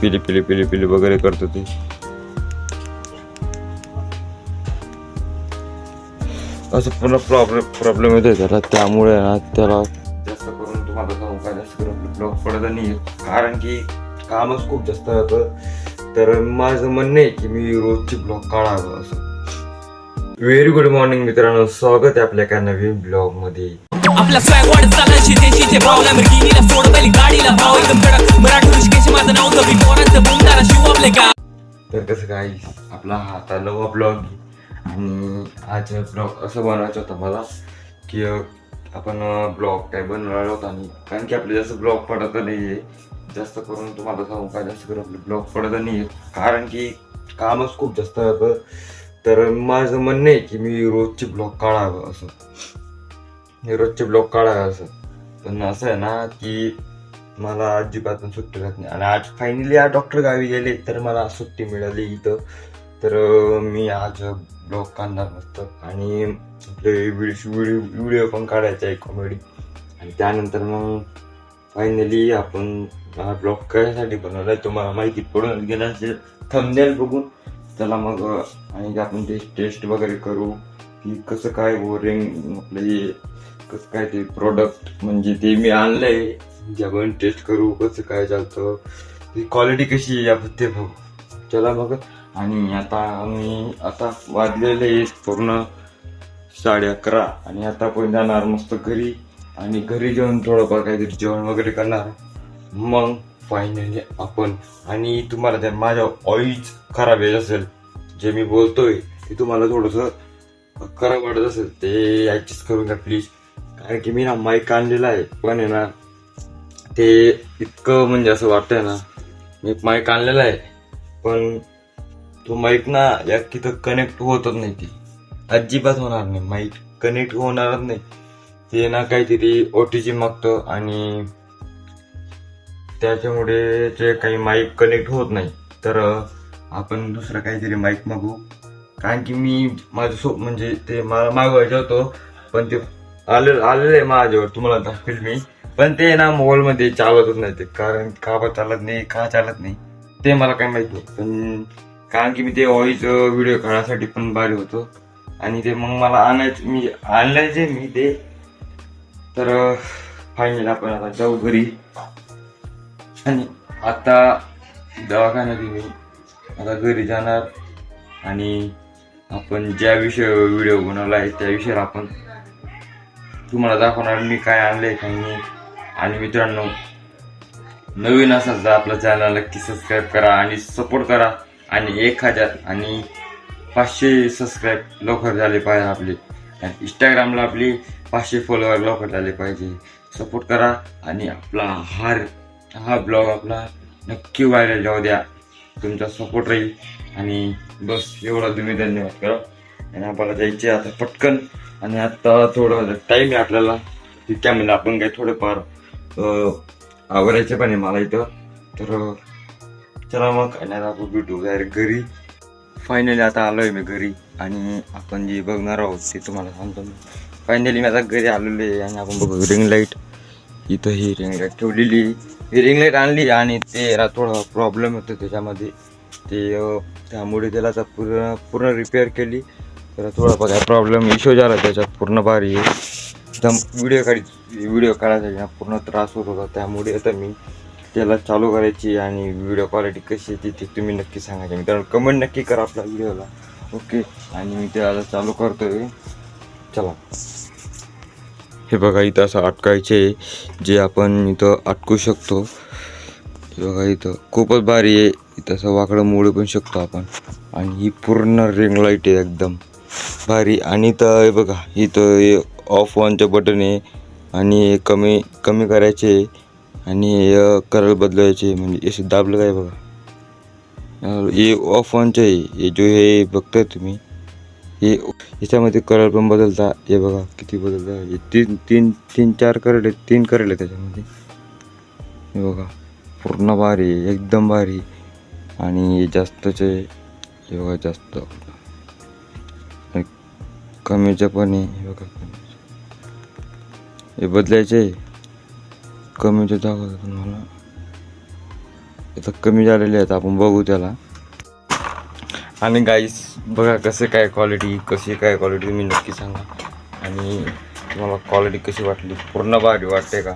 पिली वगैरे करतो ते. असं पुन्हा प्रॉब्लेम येतोय त्याला, त्यामुळे ना त्याला जास्त करून तुम्हाला सांगू काय जास्त करून ब्लॉग पडत नाही, कारण की कामच खूप जास्त राहतं. तर माझं म्हणणं आहे की मी रोजची ब्लॉग काढावं असं. व्हेरी गुड मॉर्निंग मित्रांनो, स्वागत आहे आपल्या एका नवीन ब्लॉग मध्ये. आपला स्वॅग वाढत चालला शिते भाव लॅम्बोर्गिनीला सोड पहिली गाडीला भाव एकदम कडक मराठी ऋषिकेश माझं नाव तर पोरांचं बुमदारा शिव आपले का. तर कसं काय, आपला हा आता नवा ब्लॉग आणि आज ब्लॉग असं बनवायचा होता मला की आपण ब्लॉग काय बनवणार होता आणि कारण की आपले जास्त ब्लॉग पडत नाही आहे, जास्त करून तुम्हाला सांगू काय जास्त करून आपले ब्लॉग पडत नाही आहे, कारण की कामच खूप जास्त राहतं. तर माझं म्हणणं आहे की मी रोजचे ब्लॉग काढावं असं, रोजचे ब्लॉग काढावं असं. पण असं आहे ना की मला अजिबात सुट्टी राहत नाही आणि आज फायनली आज डॉक्टर गावी गेले तर मला सुट्टी मिळाली इथं. तर मी आज ब्लॉग काढणार मस्त आणि आपले व्हिडिओ पण काढायचा आहे कॉमेडी. आणि त्यानंतर मग फायनली आपण हा ब्लॉग कशासाठी बनवला आहे तुम्हाला माहिती पडून गेला असेल थंबनेल बघून. चला मग आणि आपण टेस्ट वगैरे करू की कसं काय बोरिंग आपले कसं काय ते प्रोडक्ट म्हणजे ते मी आणलंय जे आपण टेस्ट करू कसं काय चालतं, ती क्वालिटी कशी आहे आपण ते बघू. चला मग. आणि आता वाजलेले पूर्ण 11:30 आणि आता आपण जाणार मस्त घरी आणि घरी जेवण थोडंफार काहीतरी जेवण वगैरे करणार. मग फायनली आपण आणि तुम्हाला जर माझ्या ऑइज खराब येत असेल जे मी बोलतोय ते तुम्हाला थोडंसं खराब वाटत असेल ते ॲडजस्ट करून घ्या प्लीज, कारण की मी ना माईक आणलेला आहे पण आहे ना ते इतकं म्हणजे असं वाटतंय ना, मी माईक आणलेला आहे पण तो माईक ना या तिथं कनेक्ट होतच नाही, ती अजिबात होणार नाही, माईक कनेक्ट होणारच नाही. ते ना काहीतरी OTG मागतं आणि त्याच्यामुळे ते काही माईक कनेक्ट होत नाही. तर आपण दुसरं काहीतरी माईक मागू, कारण की मी माझं म्हणजे ते मला मागवायचं होतं पण ते आलेलं आहे माझ्यावर, तुम्हाला दाखवेल मी. पण ते ना मोबाईलमध्ये चालतच नाही ते, कारण का चालत नाही ते मला काही माहित नाही. पण कारण की मी ते व्हॉइस व्हिडिओ काढण्यासाठी पण भारी होतो आणि ते मग मला आणलायचे मी ते. तर फायनली आपण आता जाऊ घरी आणि आता दवाखान्यात मी आता घरी जाणार आणि आपण ज्या विषय व्हिडिओ बनवला आहे त्या विषयावर आपण तुम्हाला दाखवणार मी काय आणलंय काही नाही. आणि मित्रांनो, नवीन असाल तर आपल्या चॅनल नक्की सबस्क्राईब करा आणि सपोर्ट करा आणि 1000 आणि 500 सबस्क्राईब लवकर झाले पाहिजे आपले, आणि इंस्टाग्रामला आपली 500 फॉलोअर लवकर झाले पाहिजे. सपोर्ट करा आणि आपला हा ब्लॉग आपला नक्की व्हायरल जाऊ द्या, तुमचा सपोर्ट राहील. आणि बस एवढा तुम्ही धन्यवाद करा. आणि आपल्याला जायचे आता पटकन आणि आता थोडं टाईम आहे आपल्याला त्यामध्ये आपण काही थोडंफार आवरायचे पण आहे मला इथं. तर चला मग आणि आता आपण भेटू डायरेक्ट घरी. फायनली आता आलोय मी घरी आणि आपण जे बघणार आहोत ते तुम्हाला सांगतो मी. फायनली मी आता घरी आलेलो आहे आणि आपण बघू रिंग लाईट इथं, ही रिंग लाईट ठेवलेली, ही रिंग लाईट आणली आणि ते थोडा प्रॉब्लेम होतो त्याच्यामध्ये, ते त्यामुळे त्याला आता पूर्ण रिपेअर केली. तर थोडा बघा प्रॉब्लेम इश्यू झाला त्याच्यात पूर्ण भारी आहे एकदम. व्हिडिओ काढायचा पूर्ण त्रास होत होता, त्यामुळे आता मी त्याला चालू करायची आणि व्हिडिओ क्वालिटी कशी येते ते तुम्ही नक्की सांगायचे मित्रांनो, कमेंट नक्की करा आपल्या व्हिडिओला. ओके, आणि मी त्याला चालू करतोय. चला, हे बघा इथं असं अटकायचे जे आपण इथं अटकू शकतो. हे बघा इथं खूपच भारी आहे, इथं असं वाकडं मोडू पण शकतो आपण. आणि ही पूर्ण रिंग लाईट आहे एकदम भारी. आणि इथं हे बघा इथं ऑफ ऑनचं बटन आहे आणि कमी करायचे आणि कलर बदलायचे, म्हणजे असं दाबलं काय बघा, हे ऑफ ऑनचं आहे. हे जो हे बघताय तुम्ही, हे याच्यामध्ये कलर पण बदलता. हे बघा किती बदलता, हे तीन चार कलर आहे, 3 कलर आहे त्याच्यामध्ये. हे बघा पूर्ण भारी एकदम भारी. आणि जास्तच आहे, हे बघा जास्त कमीचं पण आहे. हे बघा हे बदलायचे, कमीचं दाखवतं तुम्हाला. आता कमी झालेले आहेत, आपण बघू त्याला. आणि गाईस बघा कसं काय क्वालिटी, कशी काय क्वालिटी तुम्ही नक्की सांगा. आणि तुम्हाला क्वालिटी कशी वाटली, पूर्ण भारी वाटते का?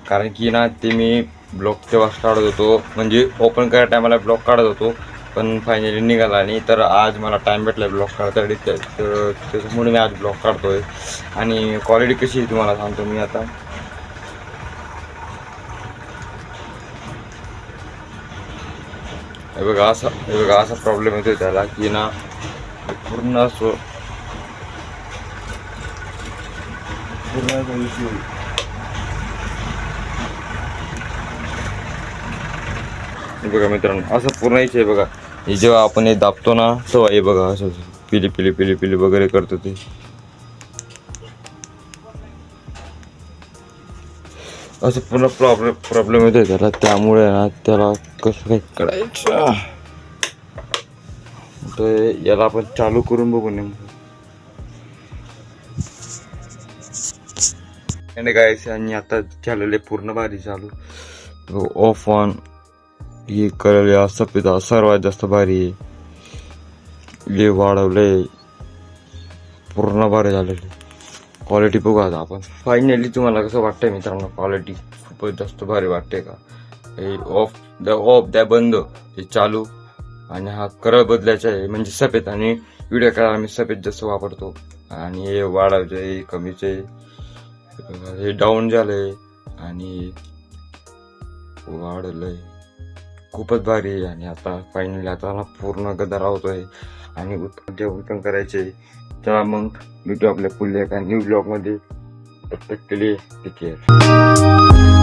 कारण की ना ते मी ब्लॉग तेव्हा काढत होतो, म्हणजे ओपन करायला टायमाला ब्लॉग काढत होतो, पण फायनली निघाला नाही. तर आज मला टाईम भेटला ब्लॉग काढतासाठी, तर त्याच्यामुळे मी आज ब्लॉग काढतो आहे. आणि क्वालिटी कशी आहे तुम्हाला सांगतो मी आता. हे बघा असा प्रॉब्लेम येतो त्याला की ना पूर्ण असं हे बघा मित्रांनो, असं पूर्ण आहे बघा. हे जेव्हा आपण हे दाबतो ना तेव्हा हे बघा असं पिली वगैरे करतो ते. असं पूर्ण प्रॉब्लेम येतोय त्याला. त्यामुळे ना त्याला कसं काय करायचं, तर याला आपण चालू करून बघू नेमकं. आणि काय आणि आता चाललेले पूर्ण भारी चालू, ऑफ ऑन हे करायला सफेद सर्वात जास्त भारी आहे. हे वाढवलंय, पूर्ण भारी झालेली क्वालिटी. बघू आता आपण फायनली. तुम्हाला कसं वाटतंय मित्रांनो, क्वालिटी खूपच जास्त भारी वाटते का? हे ऑफ द्या बंद, हे चालू. आणि हा कलर बदलायचा आहे, म्हणजे सफेद. आणि व्हिडिओ करायला मी सफेद जास्त वापरतो. आणि हे वाढायचं आहे, कमीचे हे डाऊन झालंय आणि वाढलंय, खूपच भारी आहे. आणि आता फायनली आता पूर्ण गदा राहतोय आणि उत्तम करायचे. चला मग भेटू आपल्या पुढल्या एका न्यू ब्लॉग मध्ये. तब तक के लिए टेक केअर.